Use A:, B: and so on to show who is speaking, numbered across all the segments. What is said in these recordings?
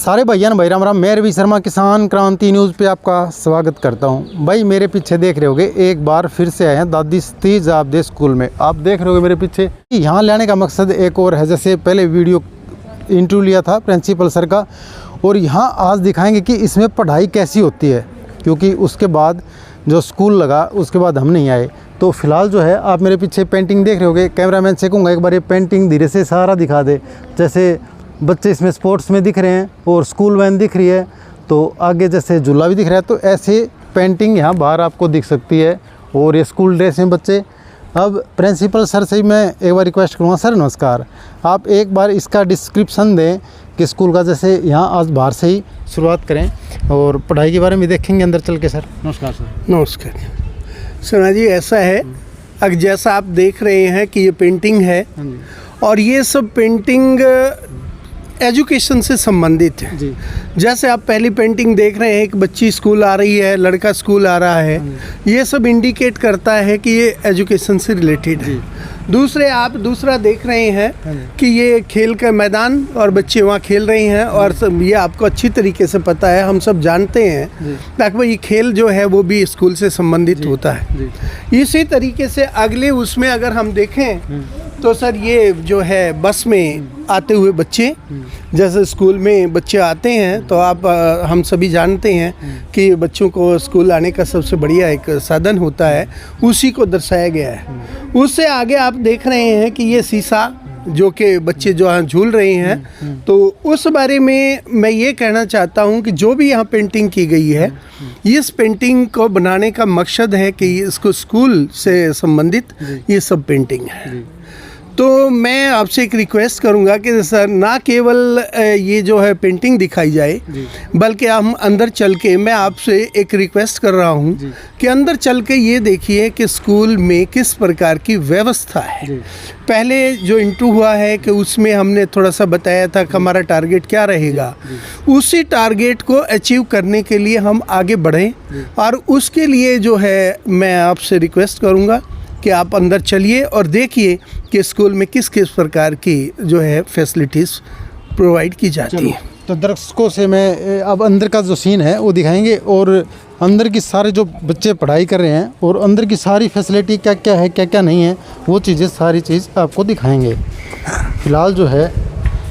A: सारे भैया भाई राम राम। मैं रवि शर्मा किसान क्रांति न्यूज़ पे आपका स्वागत करता हूं। भाई मेरे पीछे देख रहे होगे, एक बार फिर से आए हैं दादी सतीश आपदे स्कूल में। आप देख रहे होगे मेरे पीछे, यहाँ लाने का मकसद एक और है। जैसे पहले वीडियो इंटरव्यू लिया था प्रिंसिपल सर का, और यहाँ आज दिखाएंगे कि इसमें पढ़ाई कैसी होती है, क्योंकि उसके बाद जो स्कूल लगा उसके बाद हम नहीं आए। तो फिलहाल जो है आप मेरे पीछे पेंटिंग देख रहे होगे। कैमरामैन से कहूँगा एक बार ये पेंटिंग धीरे से सारा दिखा दे। जैसे बच्चे इसमें स्पोर्ट्स में दिख रहे हैं और स्कूल वैन दिख रही है, तो आगे जैसे झूला भी दिख रहा है। तो ऐसे पेंटिंग यहाँ बाहर आपको दिख सकती है। और ये स्कूल ड्रेस में बच्चे। अब प्रिंसिपल सर से मैं एक बार रिक्वेस्ट करूँगा, सर नमस्कार, आप एक बार इसका डिस्क्रिप्शन दें कि स्कूल का, जैसे यहाँ आज बाहर से ही शुरुआत करें और पढ़ाई के बारे में देखेंगे अंदर चल के। सर नमस्कार। सर
B: नमस्कार। सोना जी, ऐसा है, अब जैसा आप देख रहे हैं कि ये पेंटिंग है और ये सब पेंटिंग एजुकेशन से संबंधित है जी। जैसे आप पहली पेंटिंग देख रहे हैं, एक बच्ची स्कूल आ रही है, लड़का स्कूल आ रहा है, ये सब इंडिकेट करता है कि ये एजुकेशन से रिलेटेड है। दूसरे आप दूसरा देख रहे हैं कि ये खेल का मैदान और बच्चे वहाँ खेल रहे हैं, और सब ये आपको अच्छी तरीके से पता है, हम सब जानते हैं ताकि ये खेल जो है वो भी स्कूल से संबंधित होता है। इसी तरीके से अगले उसमें अगर हम देखें तो सर ये जो है बस में आते हुए बच्चे, जैसे स्कूल में बच्चे आते हैं तो आप हम सभी जानते हैं कि बच्चों को स्कूल आने का सबसे बढ़िया एक साधन होता है, उसी को दर्शाया गया है। उससे आगे आप देख रहे हैं कि ये शीशा जो कि बच्चे जो यहाँ झूल रहे हैं, तो उस बारे में मैं ये कहना चाहता हूँ कि जो भी यहाँ पेंटिंग की गई है, इस पेंटिंग को बनाने का मकसद है कि इसको स्कूल से संबंधित ये सब पेंटिंग है। तो मैं आपसे एक रिक्वेस्ट करूंगा कि सर ना केवल ये जो है पेंटिंग दिखाई जाए, बल्कि हम अंदर चल के, मैं आपसे एक रिक्वेस्ट कर रहा हूं कि अंदर चल के ये देखिए कि स्कूल में किस प्रकार की व्यवस्था है। पहले जो इंटरव्यू हुआ है कि उसमें हमने थोड़ा सा बताया था कि हमारा टारगेट क्या रहेगा, उसी टारगेट को अचीव करने के लिए हम आगे बढ़ें। और उसके लिए जो है मैं आपसे रिक्वेस्ट करूँगा कि आप अंदर चलिए और देखिए कि स्कूल में किस किस प्रकार की जो है फैसिलिटीज़ प्रोवाइड की जाती है।
A: तो दर्शकों से मैं अब अंदर का जो सीन है वो दिखाएंगे, और अंदर की सारे जो बच्चे पढ़ाई कर रहे हैं और अंदर की सारी फैसिलिटी क्या क्या है, क्या क्या नहीं है, वो चीज़ें सारी चीज़ आपको दिखाएंगे। फिलहाल जो है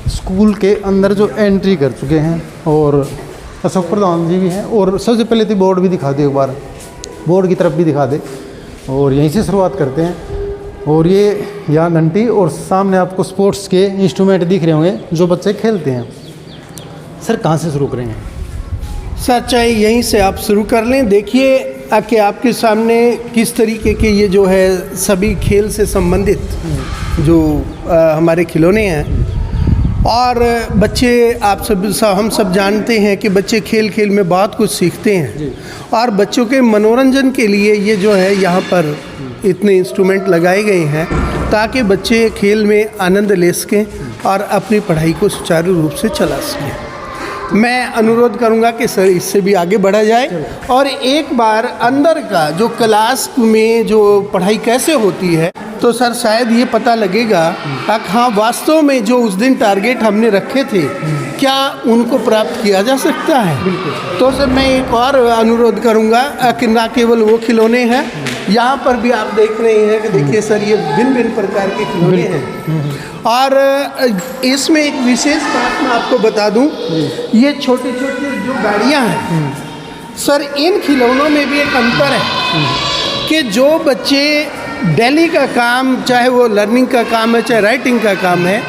A: स्कूल के अंदर जो एंट्री कर चुके हैं, और अशोक प्रधान जी भी हैं। और सबसे पहले तो बोर्ड भी दिखा दे, एक बार बोर्ड की तरफ भी दिखा दे, और यहीं से शुरुआत करते हैं। और ये यहाँ घंटी, और सामने आपको स्पोर्ट्स के इंस्ट्रूमेंट दिख रहे होंगे जो बच्चे खेलते हैं। सर कहाँ से शुरू करेंगे?
B: सर चाहे यहीं से आप शुरू कर लें। देखिए कि आपके सामने किस तरीके के ये जो है सभी खेल से संबंधित जो हमारे खिलौने हैं। और बच्चे हम सब जानते हैं कि बच्चे खेल खेल में बहुत कुछ सीखते हैं, और बच्चों के मनोरंजन के लिए ये जो है यहाँ पर इतने इंस्ट्रूमेंट लगाए गए हैं ताकि बच्चे खेल में आनंद ले सकें और अपनी पढ़ाई को सुचारू रूप से चला सकें। मैं अनुरोध करूंगा कि सर इससे भी आगे बढ़ा जाए, और एक बार अंदर का जो क्लास में जो पढ़ाई कैसे होती है, तो सर शायद ये पता लगेगा कि हाँ वास्तव में जो उस दिन टारगेट हमने रखे थे, क्या उनको प्राप्त किया जा सकता है। तो सर मैं एक और अनुरोध करूंगा कि ना केवल वो खिलौने हैं, यहाँ पर भी आप देख रहे हैं कि देखिए सर ये भिन्न भिन्न प्रकार के खिलौने हैं। और इसमें एक विशेष बात मैं आपको बता दूं, ये छोटे छोटे जो गाड़ियाँ हैं सर, इन खिलौनों में भी एक अंतर है कि जो बच्चे डेली का काम, चाहे वो लर्निंग का काम है चाहे राइटिंग का काम है,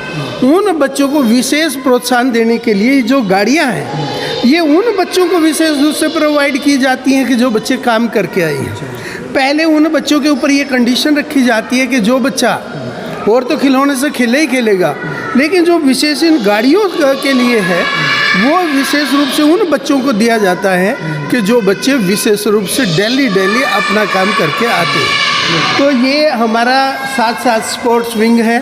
B: उन बच्चों को विशेष प्रोत्साहन देने के लिए जो गाड़ियाँ हैं ये उन बच्चों को विशेष रूप से प्रोवाइड की जाती हैं कि जो बच्चे काम करके आए हैं। पहले उन बच्चों के ऊपर ये कंडीशन रखी जाती है कि जो बच्चा और तो खिलौने से खेले ही खेलेगा, लेकिन जो विशेष इन गाड़ियों के लिए है वो विशेष रूप से उन बच्चों को दिया जाता है कि जो बच्चे विशेष रूप से डेली अपना काम करके आते हैं। तो ये हमारा साथ साथ स्पोर्ट्स विंग है,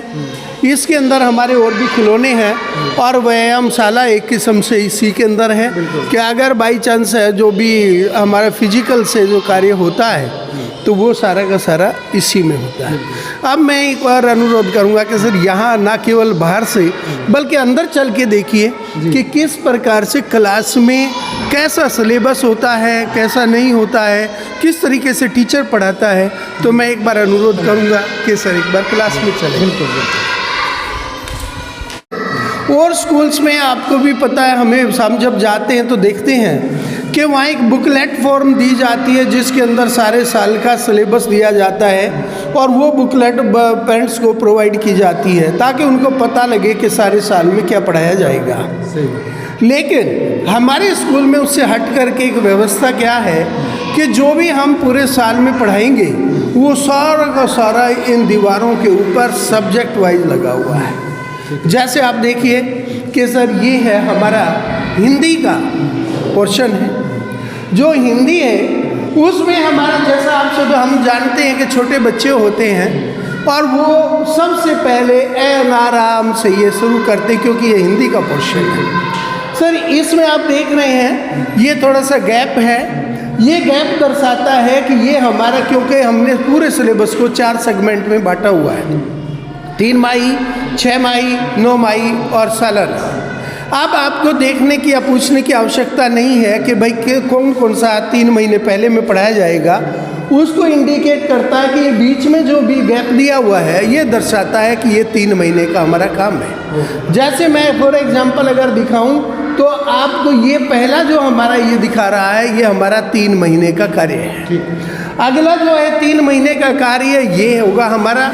B: इसके अंदर हमारे और भी खिलौने हैं और व्यायामशाला एक किस्म से इसी के अंदर है कि अगर बाई चांस है जो भी हमारा फिजिकल से जो कार्य होता है तो वो सारा का सारा इसी में होता है। अब मैं एक बार अनुरोध करूंगा कि सर यहाँ ना केवल बाहर से बल्कि अंदर चल के देखिए कि किस प्रकार से क्लास में कैसा सिलेबस होता है, कैसा नहीं होता है, किस तरीके से टीचर पढ़ाता है। तो मैं एक बार अनुरोध करूंगा कि सर एक बार क्लास में चलें। और स्कूल्स में आपको भी पता है, हम जब जाते हैं तो देखते हैं कि वहाँ एक बुकलेट फॉर्म दी जाती है जिसके अंदर सारे साल का सिलेबस दिया जाता है और वो बुकलेट पेरेंट्स को प्रोवाइड की जाती है ताकि उनको पता लगे कि सारे साल में क्या पढ़ाया जाएगा। लेकिन हमारे स्कूल में उससे हट करके एक व्यवस्था क्या है कि जो भी हम पूरे साल में पढ़ाएंगे वो सारा का सारा इन दीवारों के ऊपर सब्जेक्ट वाइज लगा हुआ है। जैसे आप देखिए कि सर ये है हमारा हिंदी का पोर्शन है। जो हिंदी है उसमें हमारा जैसा आप सब हम जानते हैं कि छोटे बच्चे होते हैं और वो सबसे पहले ए नाराम से ये शुरू करते क्योंकि ये हिंदी का पोर्शन है। सर इसमें आप देख रहे हैं ये थोड़ा सा गैप है। ये गैप दर्शाता है कि ये हमारा, क्योंकि हमने पूरे सिलेबस को 4 सेगमेंट में बांटा हुआ है, 3 माही, 6 माही, 9 माही और सालाना। अब आपको देखने की या पूछने की आवश्यकता नहीं है कि भाई कौन कौन सा 3 महीने पहले में पढ़ाया जाएगा। उसको इंडिकेट करता है कि ये बीच में जो भी गैप दिया हुआ है ये दर्शाता है कि ये 3 महीने का हमारा काम है। जैसे मैं फॉर एग्जांपल अगर दिखाऊं तो आपको ये पहला जो हमारा ये दिखा रहा है ये हमारा 3 महीने का कार्य है। अगला जो है 3 महीने का कार्य ये होगा हमारा,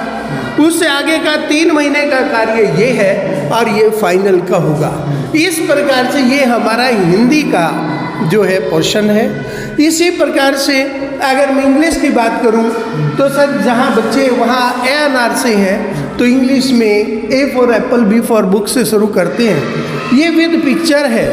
B: उससे आगे का 3 महीने का कार्य ये है और ये फाइनल का होगा। इस प्रकार से ये हमारा हिंदी का जो है पोर्शन है। इसी प्रकार से अगर मैं इंग्लिश की बात करूं तो सर जहां बच्चे वहां ANR से हैं तो इंग्लिश में A for Apple, B for book से शुरू करते हैं। ये विद पिक्चर है,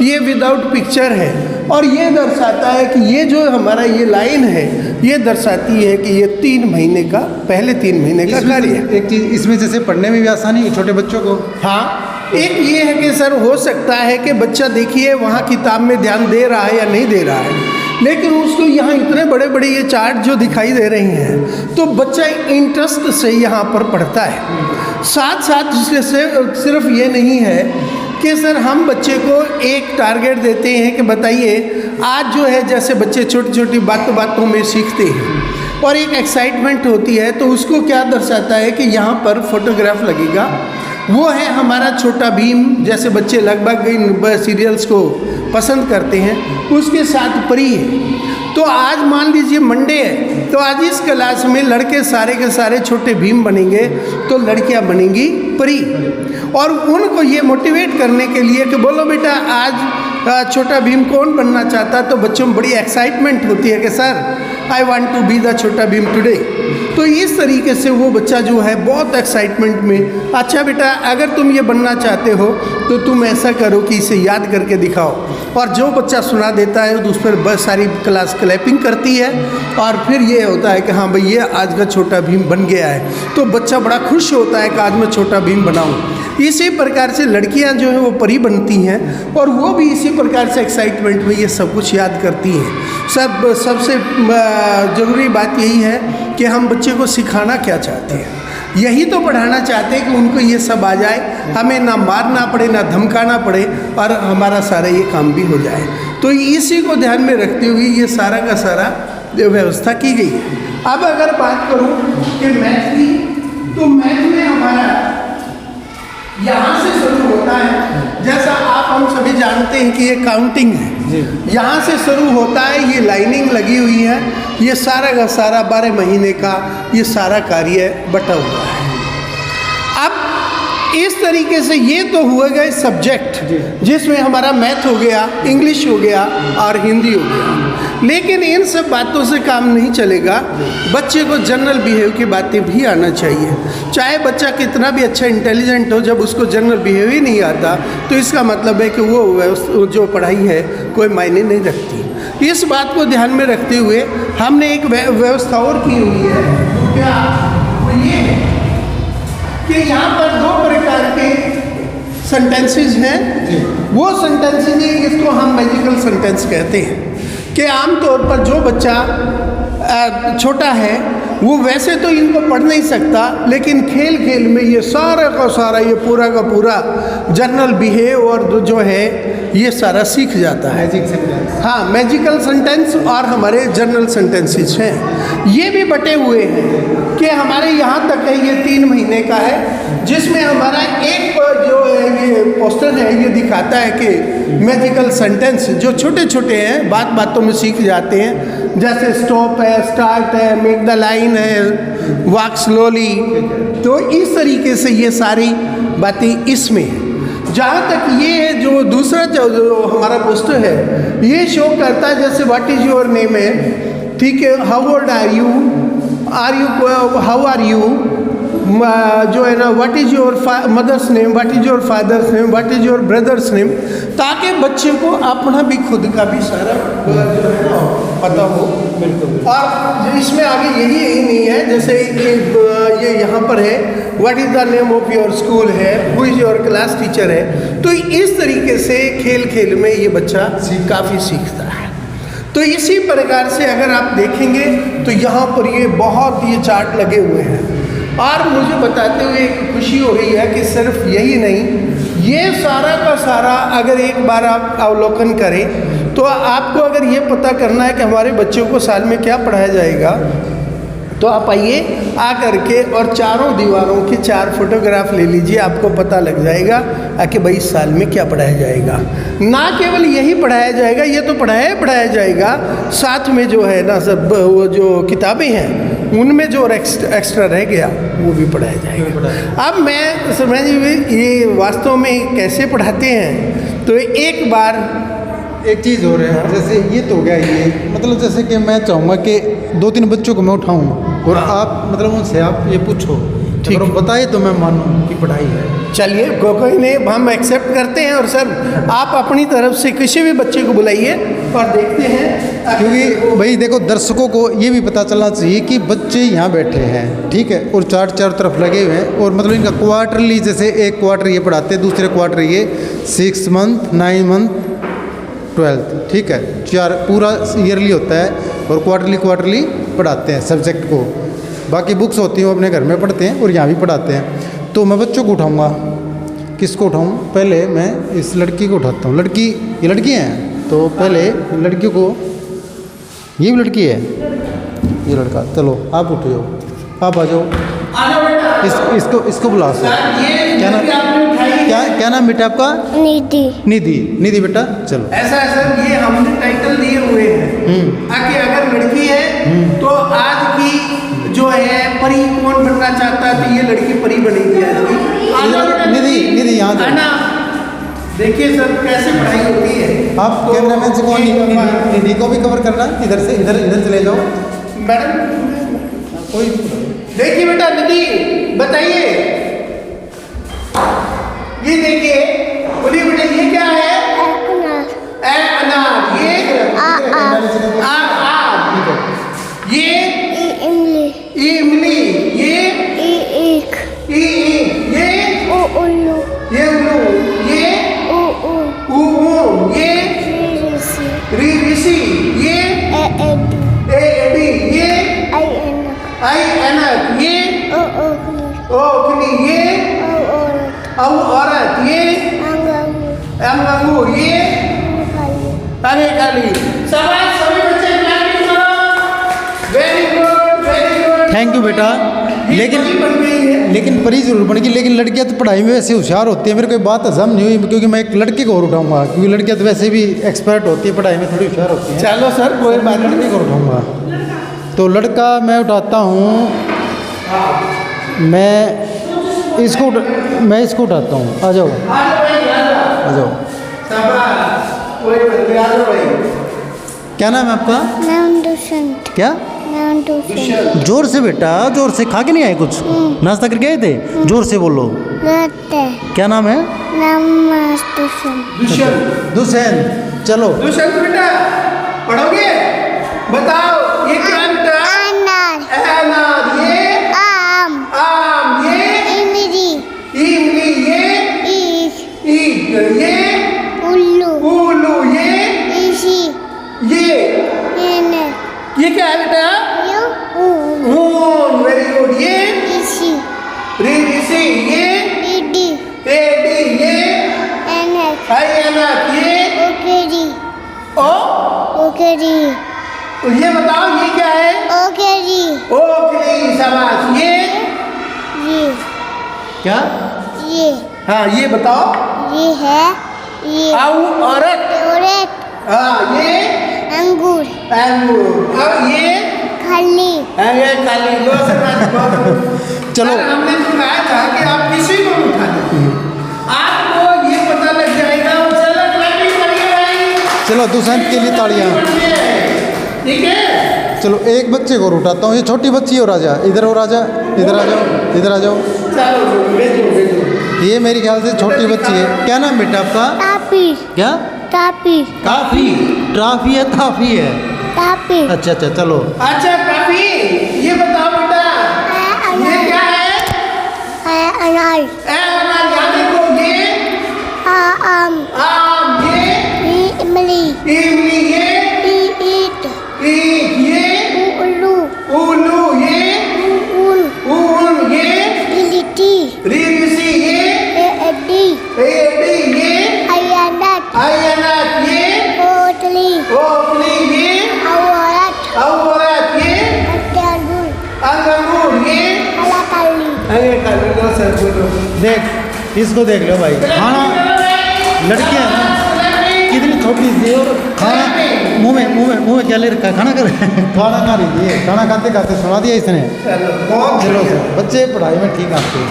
B: ये विदाउट पिक्चर है और ये दर्शाता है कि ये जो हमारा ये लाइन है ये दर्शाती है कि ये 3 महीने का, पहले 3 महीने का कार्य है।
A: एक चीज़ इसमें जैसे पढ़ने में भी आसानी है छोटे बच्चों को।
B: हाँ, एक ये है कि सर हो सकता है कि बच्चा देखिए वहाँ किताब में ध्यान दे रहा है या नहीं दे रहा है, लेकिन उसको यहाँ इतने बड़े बड़े ये चार्ट जो दिखाई दे रही हैं तो बच्चा इंटरेस्ट से यहाँ पर पढ़ता है। साथ साथ इससे सिर्फ ये नहीं है कि सर हम बच्चे को एक टारगेट देते हैं कि बताइए आज जो है जैसे बच्चे छोटी छोटी बातों में सीखते हैं और एक एक्साइटमेंट होती है तो उसको क्या दर्शाता है कि यहाँ पर फोटोग्राफ लगेगा। वो है हमारा छोटा भीम, जैसे बच्चे लगभग इन सीरियल्स को पसंद करते हैं, उसके साथ परी है। तो आज मान लीजिए मंडे है तो आज इस क्लास में लड़के सारे के सारे छोटे भीम बनेंगे तो लड़कियां बनेंगी परी। और उनको ये मोटिवेट करने के लिए कि बोलो बेटा आज छोटा भीम कौन बनना चाहता, तो बच्चों में बड़ी एक्साइटमेंट होती है कि sir I want to be the Chhota Bheem today. तो इस तरीके से वो बच्चा जो है बहुत एक्साइटमेंट में, अच्छा बेटा अगर तुम ये बनना चाहते हो तो तुम ऐसा करो कि इसे याद करके दिखाओ। और जो बच्चा सुना देता है तो उस पर बस सारी क्लास क्लैपिंग करती है और फिर ये होता है कि हाँ भाई ये आज का छोटा भीम बन गया है। तो बच्चा बड़ा खुश होता है कि आज मैं छोटा भीम बनाऊँ। इसी प्रकार से लड़कियां जो है वो परी बनती हैं और वो भी इसी प्रकार से एक्साइटमेंट में ये सब कुछ याद करती हैं। सबसे ज़रूरी बात यही है कि हम बच्चे को सिखाना क्या चाहते हैं, यही तो पढ़ाना चाहते हैं कि उनको ये सब आ जाए, हमें ना मारना पड़े ना धमकाना पड़े और हमारा सारा ये काम भी हो जाए। तो इसी को ध्यान में रखते हुए ये सारा का सारा व्यवस्था की गई है। अब अगर बात करूँ कि मैथ की, तो मैथ में हमारा यहाँ से शुरू होता है। जैसा आप हम सभी जानते हैं कि ये काउंटिंग है, यहाँ से शुरू होता है, ये लाइनिंग लगी हुई है, ये सारा का सारा 12 महीने का ये सारा कार्य बटा हुआ है। अब इस तरीके से ये तो हुए गए सब्जेक्ट जिसमें हमारा मैथ हो गया, इंग्लिश हो गया और हिंदी हो गया। लेकिन इन सब बातों से काम नहीं चलेगा, बच्चे को जनरल बिहेव की बातें भी आना चाहिए। चाहे बच्चा कितना भी अच्छा इंटेलिजेंट हो, जब उसको जनरल बिहेव ही नहीं आता तो इसका मतलब है कि वो जो पढ़ाई है कोई मायने नहीं रखती। इस बात को ध्यान में रखते हुए हमने एक व्यवस्था और की हुई है। क्या ये है कि यहाँ पर दो प्रकार के सेंटेंसेस हैं। वो सेंटेंसेस हैं, इसको हम मैजिकल सेंटेंस कहते हैं कि आमतौर पर जो बच्चा छोटा है वो वैसे तो इनको पढ़ नहीं सकता, लेकिन खेल खेल में ये सारा का सारा, ये पूरा का पूरा जनरल बिहेव और जो है ये सारा सीख जाता है।
A: मैजिक सेंटेंस,
B: हाँ, मैजिकल सेंटेंस और हमारे जनरल सेंटेंसेस हैं। ये भी बटे हुए हैं कि हमारे यहाँ तक है, ये 3 महीने का है, जिसमें हमारा एक जो है ये पोस्टर है, ये दिखाता है कि मैजिकल सेंटेंस जो छोटे छोटे हैं, बात बातों में सीख जाते हैं, जैसे स्टॉप है, स्टार्ट है, मेक द लाइन है, वॉक स्लोली। तो इस तरीके से ये सारी बातें इसमें हैं। जहाँ तक ये जो दूसरा जो हमारा पोस्टर है, ये शो करता है जैसे व्हाट इज़ योर नेम है, ठीक है, how old are you, how are you, जो है ना, what is your mother's name, what is your father's name, what is your brother's name, ताकि बच्चे को अपना भी खुद का भी सारा जो है ना पता हो। बिल्कुल। और इसमें आगे यही नहीं है, जैसे ये यहाँ पर है what is the name of your school है, who is your class teacher है। तो इस तरीके से खेल खेल में ये बच्चा काफ़ी सीखता है। तो इसी प्रकार से अगर आप देखेंगे तो यहाँ पर ये बहुत ये चार्ट लगे हुए हैं, और मुझे बताते हुए एक खुशी हो रही है कि सिर्फ यही नहीं, ये सारा का सारा अगर एक बार आप अवलोकन करें तो आपको अगर ये पता करना है कि हमारे बच्चों को साल में क्या पढ़ाया जाएगा, तो आप आइए आकर के और चारों दीवारों की 4 फोटोग्राफ ले लीजिए, आपको पता लग जाएगा कि भाई इस साल में क्या पढ़ाया जाएगा। ना केवल यही पढ़ाया जाएगा, ये तो पढ़ाया जाएगा, साथ में जो है ना सब वो जो किताबें हैं उनमें जो एक्स्ट्रा रह गया वो भी पढ़ाया जाएगा। अब मैं समझ ये वास्तव में कैसे पढ़ाते हैं, तो एक बार
A: एक चीज़ हो रहा है, जैसे ये तो हो गया, ये मतलब जैसे कि मैं चाहूँगा कि 2-3 बच्चों को मैं उठाऊँ और आप मतलब उनसे आप ये पूछो, ठीक है, बताइए तो मैं मानूँ कि पढ़ाई है।
B: चलिए, कोई नहीं, हम एक्सेप्ट करते हैं। और सर आप अपनी तरफ से किसी भी बच्चे को बुलाइए और देखते हैं,
A: क्योंकि भाई देखो दर्शकों को ये भी पता चलना चाहिए कि बच्चे यहाँ बैठे हैं, ठीक है, और चारों तरफ लगे हुए हैं, और मतलब इनका क्वार्टरली, जैसे एक क्वार्टर ये पढ़ाते हैं, दूसरे क्वार्टर ये 6 मंथ, 9 मंथ, 12th, ठीक है, 4 पूरा ईयरली होता है, और क्वार्टरली पढ़ाते हैं सब्जेक्ट को। बाकी बुक्स होती हैं वो अपने घर में पढ़ते हैं और यहाँ भी पढ़ाते हैं। तो मैं बच्चों को उठाऊँगा, किसको उठाऊँ? पहले मैं इस लड़की को उठाता हूँ। ये लड़की हैं, तो पहले लड़कियों को, ये भी लड़की है, ये लड़का, चलो आप उठो, आप आ जाओ, इसको बुला सो। क्या नाम बेटा आपका? निधि बेटा, चलो।
B: ऐसा ये हमने टाइटल दिए हुए हैं कि अगर लड़की है तो आज की जो है परी कौन बनना चाहता है, तो ये लड़की परी बनेगी
A: निधि यहाँ
B: देखिए सर कैसे पढ़ाई होती है।
A: आप कैमरामैन से कौन निधि को भी कवर करना, इधर से इधर चले जाओ
B: मैडम।
A: कोई
B: देखिए बेटा, निधि बताइए, ये देखिए, बोलिए बेटा, ये क्या है? अनार। ये ये इमली। ये
C: एक
B: ये
C: उल्लू
B: ये ऋषि। ये एडी। ये ऐनक। ये ओखली। ये औरत। ये अंगूर। ये अरे खाली। सभी बच्चे क्लैपिंग करो। Very good.
A: थैंक यू बेटा। लेकिन परी जरूर बनेगी, लेकिन लड़कियां तो पढ़ाई में वैसे होशियार होती है। मेरे को बात हजम नहीं हुई, क्योंकि मैं एक लड़के को और उठाऊंगा, क्योंकि लड़कियां तो वैसे भी एक्सपर्ट होती है, पढ़ाई में थोड़ी होशियार होती है।
B: चलो सर, कोई बात नहीं,
A: लड़के को उठाऊंगा। तो लड़का मैं उठाता हूँ, मैं इसको उठाता हूँ। आ जाओ। क्या नाम है आपका? क्या? जोर से बेटा, जोर से। खा के नहीं आए कुछ? नाश्ता करके आए थे? जोर से बोलो। क्या नाम है? दुष्यंत। चलो
B: दुष्यंत बेटा, पढ़ोगे? बताओ ये क्या बेटा? अनार। ये आम। ये ये
C: उल्लू
B: उल्लू, ये
C: इसी
B: ये क्या है बेटा?
C: यू
B: ऊन, वेरी गुड। ये
C: इसी
B: ऋषि, ये
C: डीडी
B: एडी, ये
C: एनएक
B: ऐनक, ये
C: ओकेडी
B: ओ,
C: ओकेडी
B: ये बताओ ये क्या है?
C: ओकेडी
B: ओखली, शाबाश। ये क्या?
C: ये
B: हाँ, ये बताओ।
C: ये है ये
B: आउ, औरत।
C: औरत
B: हाँ, ये
C: अंगूर
B: अंगूर। और ये
C: खली
B: ये काली। लो सर,
A: चलो।
B: हमने तो कहा था कि आप किसी को भी उठा लेते आपको ये पता लग जाएगा। चलो क्लैपिंग करिए भाई।
A: चलो दुष्यंत के लिए तालियां।
B: ठीक है,
A: चलो एक बच्चे को उठाता हूँ, ये छोटी बच्ची हो राजा, इधर हो राजा, इधर आ जाओ, इधर आ जाओ।
B: चलो भेजो।
A: ये मेरे ख्याल से छोटी बच्ची है। क्या नाम बेटा आपका?
C: टापी
A: क्या?
C: टापी
A: काफी, ट्राफी है, ताफी है?
C: टापी
A: अच्छा अच्छा, चलो।
B: अच्छा काफी, ये बताओ बेटा ये क्या है?
C: अनार
B: यहाँ देखो, ये
C: आम
B: आम, ये
C: इमली
B: इमली, ये
C: ईट
B: ईख, ये
C: उल्लू
B: उल्लू, ये
C: ऊन
B: ऊन, ये
C: लिट्टी
B: ऋषि, ये
C: एडी
B: एडी, ये
C: अयानक
B: ऐनक, ये
C: ओटली
B: ओखली, ये
C: औरत
B: औरत, ये
C: अंगूर
B: अंगूर, ये
C: अलकाली
B: अरे काली। लो सर, बोलो।
A: देख, इसको देख लो भाई। खाना, लड़कियां हैं ना, कितनी छोटी सी और खाना मुंह में क्या ले रखा है? खाना कर खाना खा रही है। खाना खाते खाते सुना दिया इसने।
B: चलो बहुत
A: चलो सर, बच्चे पढ़ाई में ठीक आते हैं।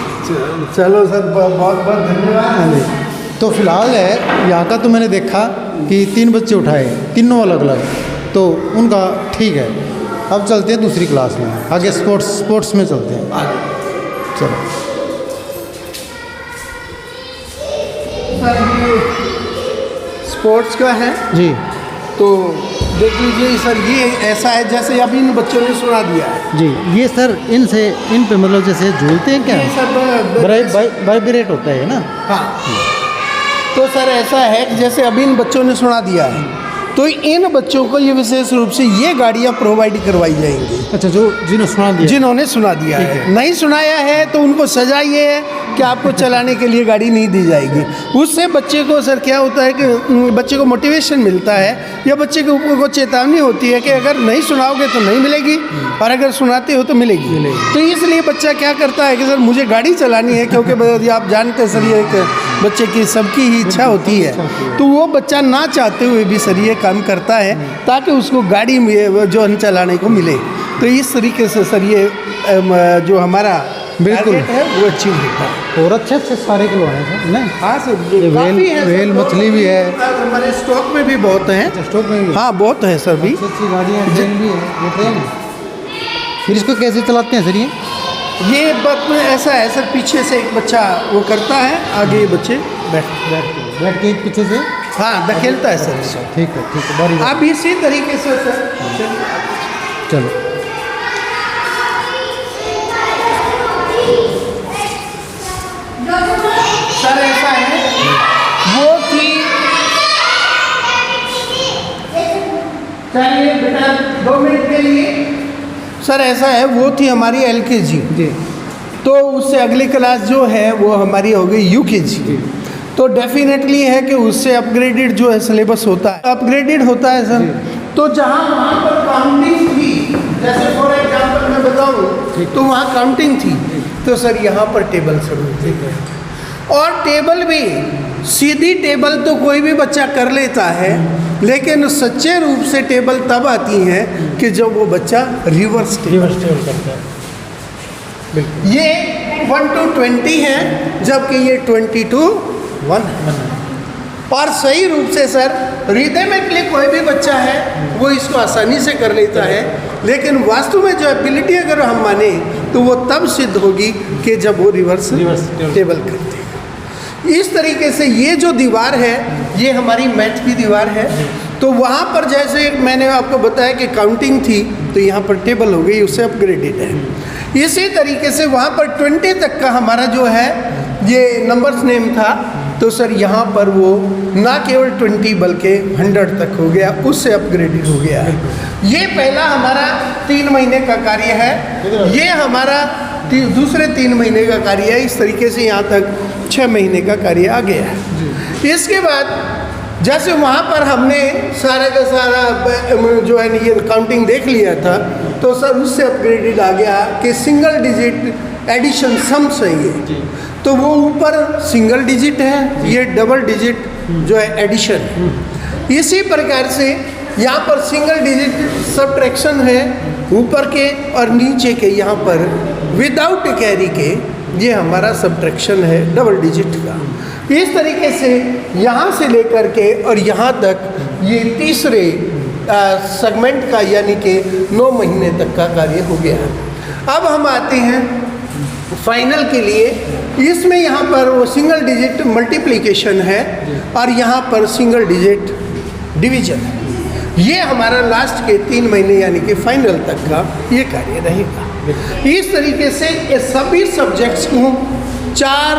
B: चलो सर, बहुत बहुत धन्यवाद।
A: हाँ जी। तो फिलहाल है यहाँ का तो मैंने देखा कि 3 बच्चे उठाए, तीनों अलग अलग, तो उनका ठीक है। अब चलते हैं दूसरी क्लास में, आगे स्पोर्ट्स में चलते हैं। चलो।
B: सर ये स्पोर्ट्स का है,
A: जी
B: तो देख लीजिए सर, ये ऐसा है जैसे अभी इन बच्चों ने सुना दिया है।
A: जी, ये सर इन पे मतलब जैसे झूलते हैं क्या?
B: ये सर
A: वाइब्रेट होता है ना?
B: हाँ, तो सर ऐसा है कि जैसे अभी इन बच्चों ने सुना दिया है, तो इन बच्चों को ये विशेष रूप से ये गाड़ियाँ प्रोवाइड करवाई जाएंगी।
A: अच्छा, जिन्होंने सुना दिया है।
B: नहीं सुनाया है तो उनको सजा ये है कि आपको चलाने के लिए गाड़ी नहीं दी जाएगी। उससे बच्चे को सर क्या होता है कि बच्चे को मोटिवेशन मिलता है, या बच्चे के ऊपर को चेतावनी होती है कि अगर नहीं सुनाओगे तो नहीं मिलेगी, और अगर सुनाते हो तो मिलेगी। तो इसलिए बच्चा क्या करता है कि सर मुझे गाड़ी चलानी है, क्योंकि आप जानते हैं सर ये एक बच्चे की सबकी ही इच्छा होती है, तो वो बच्चा ना चाहते हुए भी सर ये काम करता है ताकि उसको गाड़ी में जो चलाने को मिले। तो इस तरीके से सर ये जो हमारा
A: बिल्कुल
B: टारगेट है वो अचीव होता है।
A: और अच्छे सारे खिलौने हैं नहीं?
B: हाँ सर,
A: ये
B: काफ़ी है सर,
A: वेल मछली भी है।
B: हमारे स्टॉक में भी बहुत हैं।
A: स्टॉक में भी?
B: हाँ बहुत है सर भी।
A: अच्छी गाड़ियाँ, ट्रेन भी है। ये ट्रेन है। फिर इसको कैसे चलाते हैं सर
B: ये बात में ऐसा है सर, पीछे से एक बच्चा वो करता है, आगे ये बच्चे
A: बैठ के पीछे से?
B: हाँ धकेलता है सर।
A: ठीक है बारी बारी।
B: आप इसी तरीके से सर
A: चलो।
B: सर ऐसा है, वो थी, चलिए बेटा 2 मिनट के लिए। सर ऐसा है, वो थी हमारी LKG
A: जी।
B: तो उससे अगली क्लास जो है वो हमारी हो गई UKG। तो डेफिनेटली है कि उससे अपग्रेडेड जो है सिलेबस होता है, अपग्रेडेड होता है सर। तो जहाँ वहाँ पर काउंटिंग थी, जैसे फॉर एग्जांपल मैं बताऊँ तो वहाँ काउंटिंग थी, तो सर यहाँ पर टेबल शुरू होती है। और टेबल भी सीधी टेबल तो कोई भी बच्चा कर लेता है, लेकिन सच्चे रूप से टेबल तब आती है कि जब वो बच्चा रिवर्स टेबल
A: करता है। बिल्कुल।
B: ये 1 to 20 है, जबकि ये 20 to 1 है। और सही रूप से सर रिदमिकली कोई भी बच्चा है वो इसको आसानी से कर लेता है, लेकिन वास्तव में जो एबिलिटी अगर हम माने तो वो तब सिद्ध होगी कि जब वो रिवर्स टेबल करते हैं। इस तरीके से ये जो दीवार है ये हमारी मैथ की दीवार है। तो वहाँ पर जैसे मैंने आपको बताया कि काउंटिंग थी, तो यहाँ पर टेबल हो गई, उससे अपग्रेडेड है। इसी तरीके से वहाँ पर 20 तक का हमारा जो है ये नंबर्स नेम था, तो सर यहाँ पर वो ना केवल 20 बल्कि 100 तक हो गया, उससे अपग्रेडेड हो गया है। ये पहला हमारा 3 महीने का कार्य है, ये हमारा दूसरे 3 महीने का कार्य है। इस तरीके से यहाँ तक 6 महीने का कार्य आ गया है। इसके बाद जैसे वहाँ पर हमने सारा का सारा जो है ये काउंटिंग देख लिया था, तो सर उससे अपग्रेडेड आ गया कि सिंगल डिजिट एडिशन सम चाहिए, तो वो ऊपर सिंगल डिजिट है, ये डबल डिजिट जो है एडिशन है। इसी प्रकार से यहाँ पर सिंगल डिजिट सब्ट्रैक्शन है ऊपर के और नीचे के, यहाँ पर विदाउट कैरी के ये हमारा सब्ट्रैक्शन है डबल डिजिट का। इस तरीके से यहाँ से लेकर के और यहाँ तक ये तीसरे सेगमेंट का यानी कि 9 महीने तक का कार्य हो गया है। अब हम आते हैं फाइनल के लिए। इसमें यहाँ पर वो सिंगल डिजिट मल्टीप्लिकेशन है और यहाँ पर सिंगल डिजिट डिवीजन है। ये हमारा लास्ट के 3 महीने यानी कि फाइनल तक का ये कार्य रहेगा। इस तरीके से ये सभी सब्जेक्ट्स को 4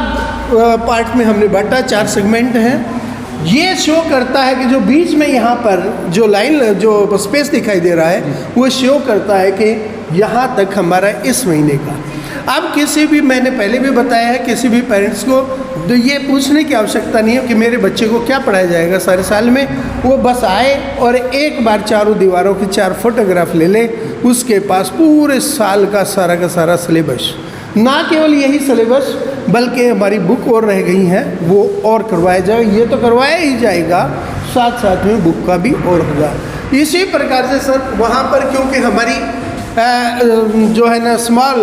B: पार्ट में हमने बांटा, 4 सेगमेंट हैं। ये शो करता है कि जो बीच में यहाँ पर जो लाइन जो स्पेस दिखाई दे रहा है वो शो करता है कि यहाँ तक हमारा इस महीने का। अब किसी भी, मैंने पहले भी बताया है, किसी भी पेरेंट्स को तो ये पूछने की आवश्यकता नहीं है कि मेरे बच्चे को क्या पढ़ाया जाएगा सारे साल में। वो बस आए और एक बार चारों दीवारों की 4 फोटोग्राफ ले ले, उसके पास पूरे साल का सारा सिलेबस, ना केवल यही सिलेबस बल्कि हमारी बुक और रह गई हैं वो और करवाया जाए। ये तो करवाया ही जाएगा, साथ साथ में बुक का भी और होगा। इसी प्रकार से सर वहाँ पर क्योंकि हमारी जो है ना स्मॉल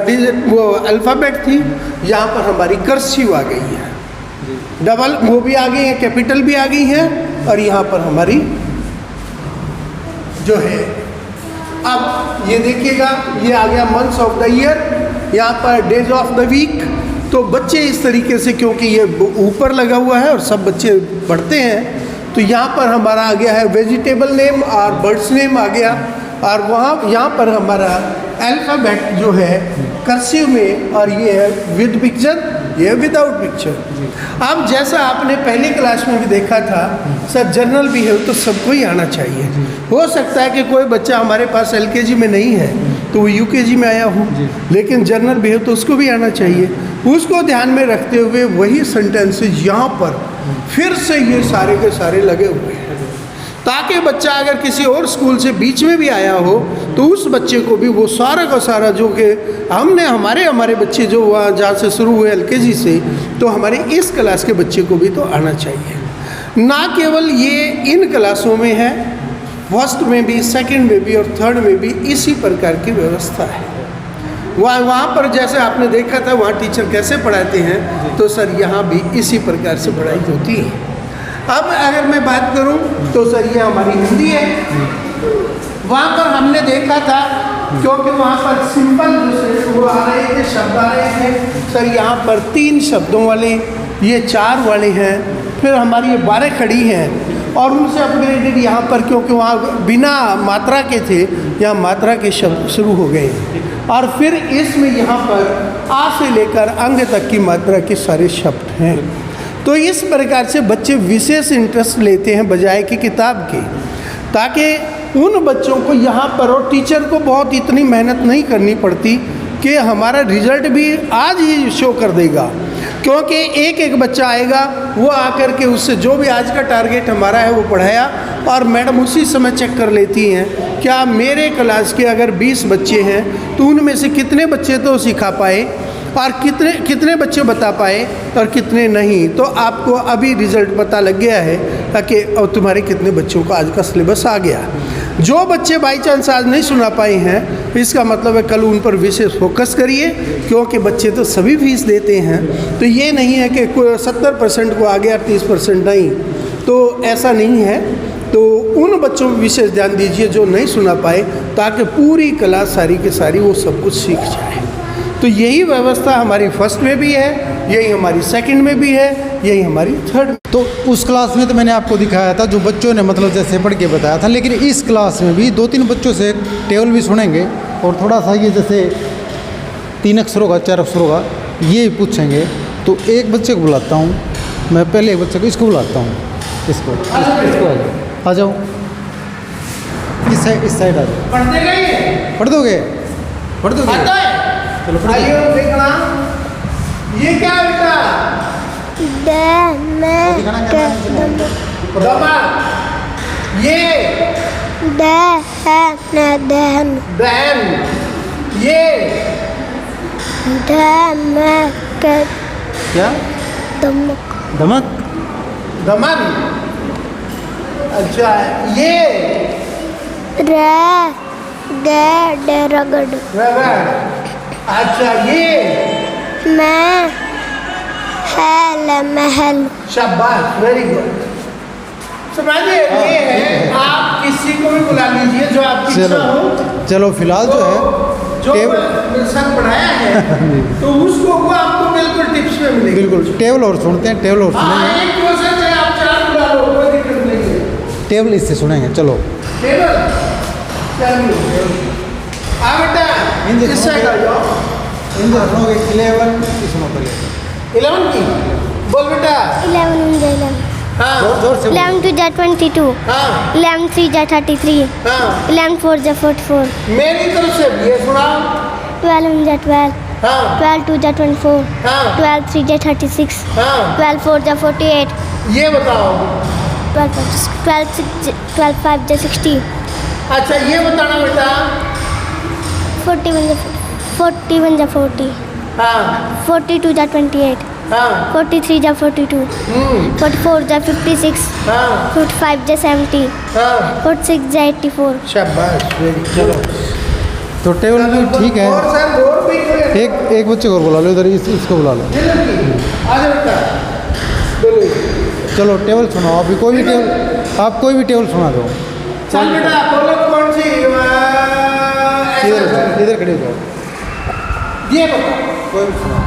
B: डिजिट वो अल्फ़ाबेट थी, यहाँ पर हमारी कर्सिव आ गई है, डबल वो भी आ गई है, कैपिटल भी आ गई हैं, और यहाँ पर हमारी जो है अब ये देखिएगा ये आ गया मंथ्स ऑफ द ईयर, यहाँ पर डेज ऑफ द वीक। तो बच्चे इस तरीके से क्योंकि ये ऊपर लगा हुआ है और सब बच्चे पढ़ते हैं, तो यहाँ पर हमारा आ गया है वेजिटेबल नेम और बर्ड्स नेम आ गया, और वहाँ यहाँ पर हमारा अल्फ़ाबेट जो है कर्सिव में, और ये है विद पिक्चर, ये है विदाउट पिक्चर। अब जैसा आपने पहली क्लास में भी देखा था सर, जनरल बिहेव तो सबको ही आना चाहिए। हो सकता है कि कोई बच्चा हमारे पास LKG में नहीं है तो वो UKG में आया हो, लेकिन जनरल बिहेव तो उसको भी आना चाहिए। उसको ध्यान में रखते हुए वही सेंटेंसेज यहाँ पर फिर से ये सारे के सारे लगे हुए हैं, ताकि बच्चा अगर किसी और स्कूल से बीच में भी आया हो तो उस बच्चे को भी वो सारा का सारा जो कि हमने हमारे बच्चे जो वहाँ जहाँ से शुरू हुए LKG से, तो हमारे इस क्लास के बच्चे को भी तो आना चाहिए। ना केवल ये इन क्लासों में है, फर्स्ट में भी, सेकंड में भी और थर्ड में भी इसी प्रकार की व्यवस्था है। वहाँ पर जैसे आपने देखा था वहाँ टीचर कैसे पढ़ाते हैं, तो सर यहाँ भी इसी प्रकार से पढ़ाई होती है। अब अगर मैं बात करूं तो सर ये हमारी हिंदी है। वहाँ पर हमने देखा था क्योंकि वहाँ पर सिंपल जो वो आ रहे थे, शब्द आ रहे थे सर, यहाँ पर 3 शब्दों वाले, ये 4 वाले हैं, फिर हमारी ये 12 खड़ी हैं, और उनसे अपग्रेडेड यहाँ पर क्योंकि वहाँ बिना मात्रा के थे, यहाँ मात्रा के शब्द शुरू हो गए, और फिर इसमें यहाँ पर आ से लेकर अंग तक की मात्रा के सारे शब्द हैं। तो इस प्रकार से बच्चे विशेष इंटरेस्ट लेते हैं बजाय कि किताब के, ताकि उन बच्चों को यहाँ पर और टीचर को बहुत इतनी मेहनत नहीं करनी पड़ती कि हमारा रिजल्ट भी आज ही शो कर देगा, क्योंकि एक बच्चा आएगा, वो आकर के उससे जो भी आज का टारगेट हमारा है वो पढ़ाया, और मैडम उसी समय चेक कर लेती हैं क्या मेरे क्लास के अगर 20 बच्चे हैं तो उनमें से कितने बच्चे तो सिखा पाए और कितने बच्चे बता पाए और कितने नहीं। तो आपको अभी रिज़ल्ट पता लग गया है ताकि और तुम्हारे कितने बच्चों का आज का सिलेबस आ गया। जो बच्चे बाई चांस आज नहीं सुना पाए हैं, इसका मतलब है कल उन पर विशेष फोकस करिए, क्योंकि बच्चे तो सभी फीस देते हैं। तो ये नहीं है कि 70% को आ गया 30% नहीं, तो ऐसा नहीं है। तो उन बच्चों पर विशेष ध्यान दीजिए जो नहीं सुना पाए, ताकि पूरी क्लास सारी के सारी वो सब कुछ सीख जाए। तो यही व्यवस्था हमारी फर्स्ट में भी है, यही हमारी सेकंड में भी है, यही हमारी थर्ड में।
A: तो उस क्लास में तो मैंने आपको दिखाया था जो बच्चों ने मतलब जैसे पढ़ के बताया था, लेकिन इस क्लास में भी 2-3 बच्चों से टेबल भी सुनेंगे और थोड़ा सा ये जैसे 3 अक्षरों का 4 अक्षरों का ये पूछेंगे। तो एक बच्चे को बुलाता हूँ, मैं पहले एक बच्चे को इसको बुलाता हूँ। इसको आ जाओ, इस साइड आ जाओ।
B: पढ़ देगा ये?
A: पढ़ दोगे? पढ़ दोगे?
B: आता है?
A: चलो पढ़ दो।
B: आइए देखना, ये क्या है बेटा? दमक। ये
C: दहन
B: दहन। ये
C: धमक
A: क्या?
C: दमक
A: धमक।
B: दमन। अच्छा, ये
C: रगड़
B: रगड़। अच्छा, ये महल। शाबाश, वेरी गुड। समझिए, ये है, आप किसी को भी बुला लीजिए जो आपकी इच्छा हो।
A: चलो फिलहाल जो है
B: जो सर पढ़ाया है तो उसको वो आपको बिल्कुल टिप्स में मिलेगी।
A: बिल्कुल टेबल और सुनते हैं, टेबल और
B: हाँ,
A: सुनेंगे।
B: एक क्वेश्चन चाहे आप 4 बुला लो, कोई दिक्कत नहीं है।
A: टेबल इससे सुनेंगे। चलो
B: टेबल चलिए, आ बेटा इस साइड आ जाओ।
A: इन दोनों 11 की सुनो पहले।
B: 11 की बोल बेटा।
C: 11
B: हाँ
A: जोर से बोलो।
C: 11 2 22
B: हाँ
C: 11 3 33
B: हाँ
C: 11 4 44
B: मेरी तरफ से ये सुनाओ।
C: 12 1 12
B: हाँ
C: 12 2 24
B: हाँ
C: 12 3 36
B: हाँ
C: 12 4 48
B: ये बताओ।
C: 12 5 60
B: अच्छा, ये बताना बेटा।
C: 41 40
B: हाँ
C: 42 28
B: हाँ
C: 43 42 44 56
B: हाँ
C: 45 70
B: हाँ
C: 46 84
B: शाबाश, वेरी। चलो
A: तो टेबल भी ठीक है।
B: और सर और भी कोई
A: एक बच्चे को और बुला लो, इधर इसको बुला लो।
B: आ जाओ बेटा, बोलो।
A: चलो टेबल सुनाओ। अभी कोई भी टेबल, आप कोई भी टेबल सुना दो।
B: चल बेटा, बोलो कौन सी
A: इधर खड़े हो जाओ।
B: ये बताओ।
A: कोई भी सुनाओ।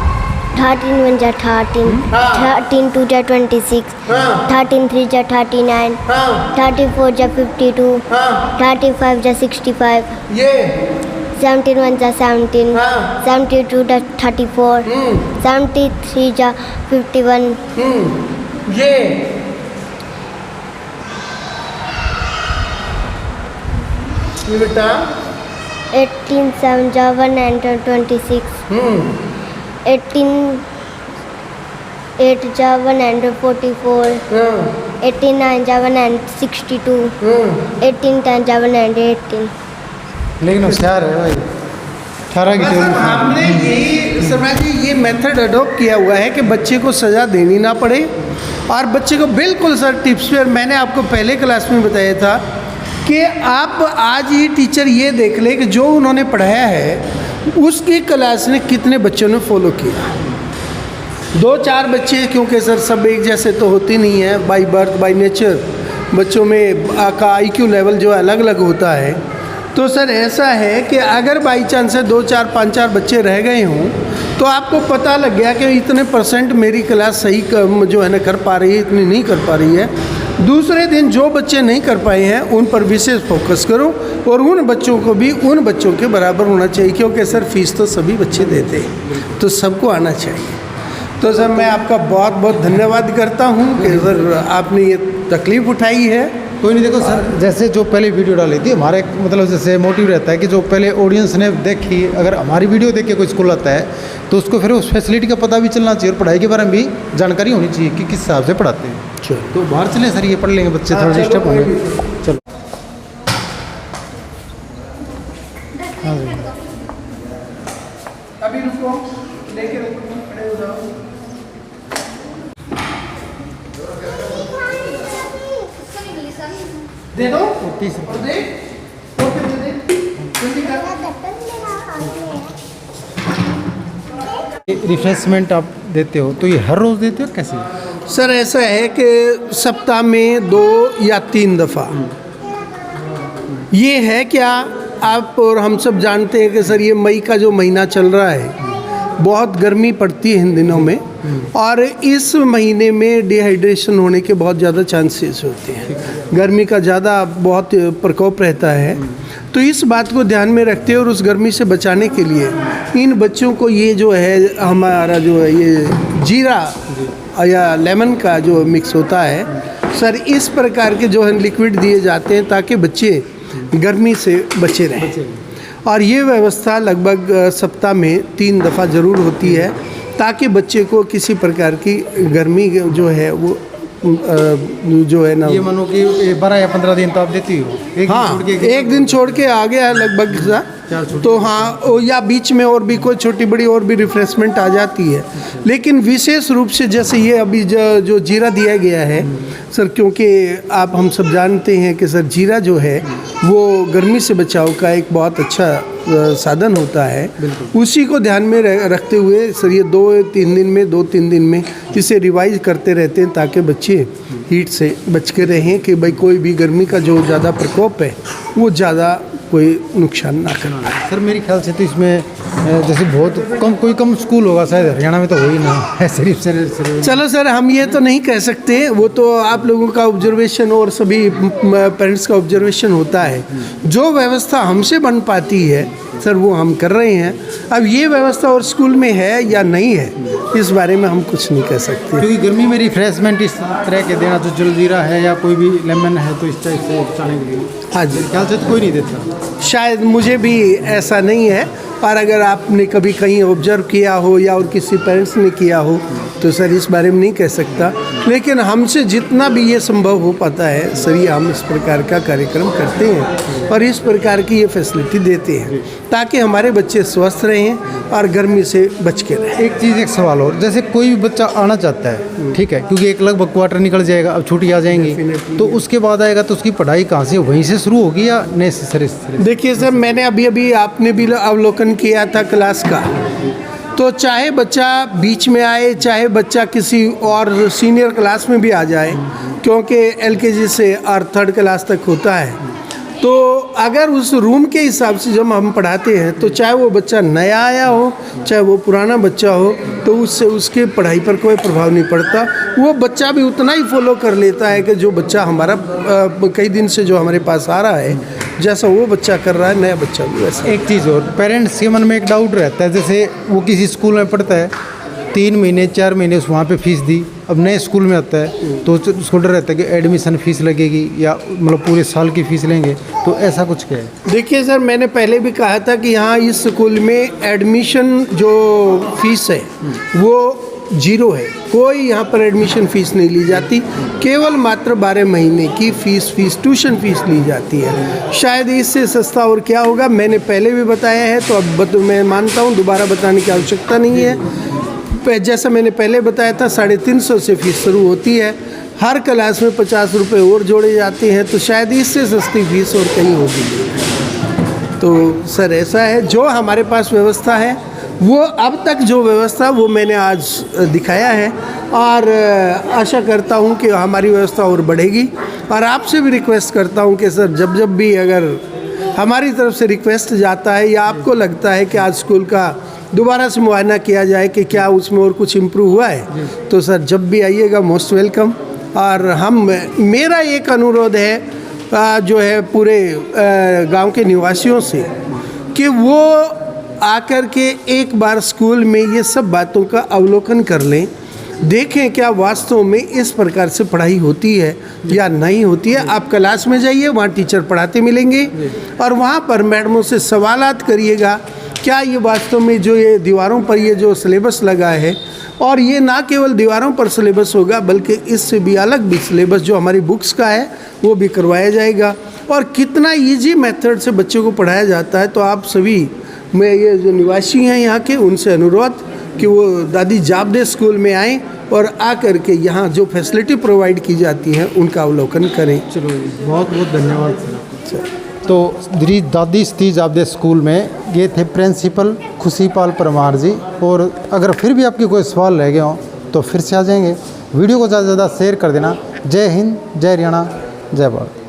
C: 13 1 13
B: हाँ।
C: 13 2 26
B: हाँ
C: 13 3 39
B: हाँ
C: 34 52
B: हाँ
C: 35 65
B: ये
C: 71 17
B: हाँ
C: 72 34 73 51
B: ये बेटा
C: 18 7 126 18 8 144
B: हाँ
C: 89 162 18 10 118
A: लेकिन होशियार है भाई। 18 की टेबल
B: आपने यही शर्मा जी ये मेथड अडॉप्ट किया हुआ है कि बच्चे को सज़ा देनी ना पड़े और बच्चे को बिल्कुल सर टिप्स पे। मैंने आपको पहले क्लास में बताया था कि आप आज ही टीचर ये देख ले कि जो उन्होंने पढ़ाया है उसकी क्लास ने कितने बच्चों ने फॉलो किया। 2-4 बच्चे, क्योंकि सर सब एक जैसे तो होते नहीं है, बाई बर्थ बाई नेचर बच्चों में का IQ लेवल जो अलग अलग होता है। तो सर ऐसा है कि अगर बाई चांस से 2-4 5-4 बच्चे रह गए हों तो आपको पता लग गया कि इतने % मेरी क्लास सही जो है ना कर पा रही है, इतनी नहीं कर पा रही है। दूसरे दिन जो बच्चे नहीं कर पाए हैं उन पर विशेष फोकस करो और उन बच्चों को भी उन बच्चों के बराबर होना चाहिए, क्योंकि सर फीस तो सभी बच्चे देते हैं तो सबको आना चाहिए। तो सर मैं आपका बहुत बहुत धन्यवाद करता हूँ कि सर आपने ये तकलीफ़ उठाई है।
A: कोई नहीं। देखो सर, जैसे जो पहले वीडियो डाली थी हमारा एक मतलब जैसे मोटिव रहता है कि जो पहले ऑडियंस ने देखी, अगर हमारी वीडियो देख के कोई स्कूल आता है तो उसको फिर उस फैसिलिटी का पता भी चलना चाहिए और पढ़ाई के बारे में भी जानकारी होनी चाहिए कि किस हिसाब से पढ़ाते हैं।
B: चलो
A: तो बाहर चले सर, ये पढ़ लेंगे बच्चे, थोड़ा डिस्टर्ब होंगे। चलो हाँ जी।
B: अभी रुको, लेके रुको, खड़े हो जाओ। दे दो और दे और फिर दे दे जल्दी कर।
A: रिफ्रेशमेंट आप देते हो तो ये हर रोज़ देते हो कैसे?
B: सर ऐसा है कि सप्ताह में 2 या 3 दफ़ा। ये है क्या, आप और हम सब जानते हैं कि सर ये मई का जो महीना चल रहा है बहुत गर्मी पड़ती है इन दिनों में और इस महीने में डिहाइड्रेशन होने के बहुत ज़्यादा चांसेस होते हैं। गर्मी का ज़्यादा बहुत प्रकोप रहता है, तो इस बात को ध्यान में रखते हुए और उस गर्मी से बचाने के लिए इन बच्चों को ये जो है हमारा जो है ये जीरा या लेमन का जो मिक्स होता है सर, इस प्रकार के जो है लिक्विड दिए जाते हैं ताकि बच्चे गर्मी से बचे रहें। और ये व्यवस्था लगभग सप्ताह में 3 दफ़ा ज़रूर होती है ताकि बच्चे को किसी प्रकार की गर्मी जो है वो जो है ना,
A: ये मानो कि 12 या 15 दिन तो आप देती हो,
B: एक दिन छोड़ के आ गया लगभग तो हाँ, या बीच में और भी कोई छोटी बड़ी और भी रिफ्रेशमेंट आ जाती है। लेकिन विशेष रूप से जैसे ये अभी जो जीरा दिया गया है सर, क्योंकि हम सब जानते हैं कि सर जीरा जो है वो गर्मी से बचाव का एक बहुत अच्छा साधन होता है। उसी को ध्यान में रखते हुए सर ये 2-3 दिन में इसे रिवाइज करते रहते हैं ताकि बच्चे हीट से बच के रहें कि भाई कोई भी गर्मी का जो ज़्यादा प्रकोप है वो ज़्यादा कोई नुकसान ना करना है।
A: सर मेरे ख्याल से तो इसमें जैसे बहुत कम स्कूल होगा, शायद हरियाणा में तो हो ही ना है सिर्फ
B: चलो सर, हम ये तो नहीं कह सकते, वो तो आप लोगों का ऑब्जर्वेशन और सभी पेरेंट्स का ऑब्जर्वेशन होता है। जो व्यवस्था हमसे बन पाती है सर वो हम कर रहे हैं। अब ये व्यवस्था और स्कूल में है या नहीं है इस बारे में हम कुछ नहीं कह सकते,
A: क्योंकि गर्मी में रिफ्रेशमेंट इस तरह के देना, जो जलजीरा है या कोई भी लेमन है तो इस टाइप से बचाने के लिए
B: हाँ जी
A: ख्याल से तो कोई नहीं देता।
B: शायद मुझे भी ऐसा नहीं है, पर अगर आपने कभी कहीं ऑब्जर्व किया हो या और किसी पेरेंट्स ने किया हो तो सर इस बारे में नहीं कह सकता। लेकिन हमसे जितना भी ये संभव हो पाता है सर ये हम इस प्रकार का कार्यक्रम करते हैं और इस प्रकार की ये फैसिलिटी देते हैं ताकि हमारे बच्चे स्वस्थ रहें और गर्मी से बच के रहें।
A: एक सवाल और, जैसे कोई भी बच्चा आना चाहता है, ठीक है, क्योंकि एक लगभग क्वार्टर निकल जाएगा, अब छुट्टी आ जाएंगी तो उसके बाद आएगा तो उसकी पढ़ाई कहाँ से, वहीं से शुरू होगी या नेसेसरी?
B: देखिए सर, मैंने अभी आपने भी अवलोकन किया था क्लास का, तो चाहे बच्चा बीच में आए, चाहे बच्चा किसी और सीनियर क्लास में भी आ जाए, क्योंकि एलकेजी से और 3rd क्लास तक होता है, तो अगर उस रूम के हिसाब से जब हम पढ़ाते हैं तो चाहे वो बच्चा नया आया हो चाहे वो पुराना बच्चा हो तो उससे उसके पढ़ाई पर कोई प्रभाव नहीं पड़ता। वो बच्चा भी उतना ही फॉलो कर लेता है कि जो बच्चा हमारा कई दिन से जो हमारे पास आ रहा है, जैसा वो बच्चा कर रहा है नया बच्चा भी वैसा।
A: एक चीज़ और, पेरेंट्स के मन में एक डाउट रहता है, जैसे वो किसी स्कूल में पढ़ता है, 3 महीने 4 महीने वहाँ पे फीस दी, अब नए स्कूल में आता है तो उसको डर रहता है कि एडमिशन फ़ीस लगेगी या मतलब पूरे साल की फ़ीस लेंगे, तो ऐसा कुछ क्या है?
B: देखिए सर, मैंने पहले भी कहा था कि यहाँ इस स्कूल में एडमिशन जो फीस है वो 0 है। कोई यहाँ पर एडमिशन फ़ीस नहीं ली जाती, केवल मात्र 12 महीने की फ़ीस ट्यूशन फ़ीस ली जाती है। शायद इससे सस्ता और क्या होगा, मैंने पहले भी बताया है तो अब मैं मानता हूँ दोबारा बताने की आवश्यकता नहीं है। जैसा मैंने पहले बताया था 350 से फ़ीस शुरू होती है, हर क्लास में 50 रुपये और जोड़े जाते हैं, तो शायद इससे सस्ती फ़ीस और कहीं होगी। तो सर ऐसा है, जो हमारे पास व्यवस्था है वो अब तक जो व्यवस्था वो मैंने आज दिखाया है और आशा करता हूँ कि हमारी व्यवस्था और बढ़ेगी। और आपसे भी रिक्वेस्ट करता हूँ कि सर जब भी अगर हमारी तरफ से रिक्वेस्ट जाता है या आपको लगता है कि आज स्कूल का दोबारा से मुआयना किया जाए कि क्या उसमें और कुछ इम्प्रूव हुआ है, तो सर जब भी आइएगा मोस्ट वेलकम। और मेरा एक अनुरोध है जो है पूरे गांव के निवासियों से कि वो आकर के एक बार स्कूल में ये सब बातों का अवलोकन कर लें, देखें क्या वास्तव में इस प्रकार से पढ़ाई होती है या नहीं होती है। आप क्लास में जाइए, वहाँ टीचर पढ़ाते मिलेंगे और वहाँ पर मैडमों से सवालात करिएगा, क्या ये वास्तव में जो ये दीवारों पर ये जो सिलेबस लगा है, और ये ना केवल दीवारों पर सिलेबस होगा बल्कि इससे भी अलग भी सिलेबस जो हमारी बुक्स का है वो भी करवाया जाएगा, और कितना इजी मेथड से बच्चों को पढ़ाया जाता है। तो आप सभी, मैं ये जो निवासी हैं यहाँ के, उनसे अनुरोध कि वो दादी जाबदे स्कूल में आएँ और आकर के यहाँ जो फैसिलिटी प्रोवाइड की जाती है उनका अवलोकन करें।
A: चलो बहुत बहुत धन्यवाद सर। तो दादी सतीश जाबदे स्कूल में ये थे प्रिंसिपल खुशीपाल परमार जी, और अगर फिर भी आपके कोई सवाल रह गए हों तो फिर से आ जाएंगे। वीडियो को ज़्यादा से ज़्यादा शेयर कर देना। जय हिंद, जय हरियाणा, जय भारत।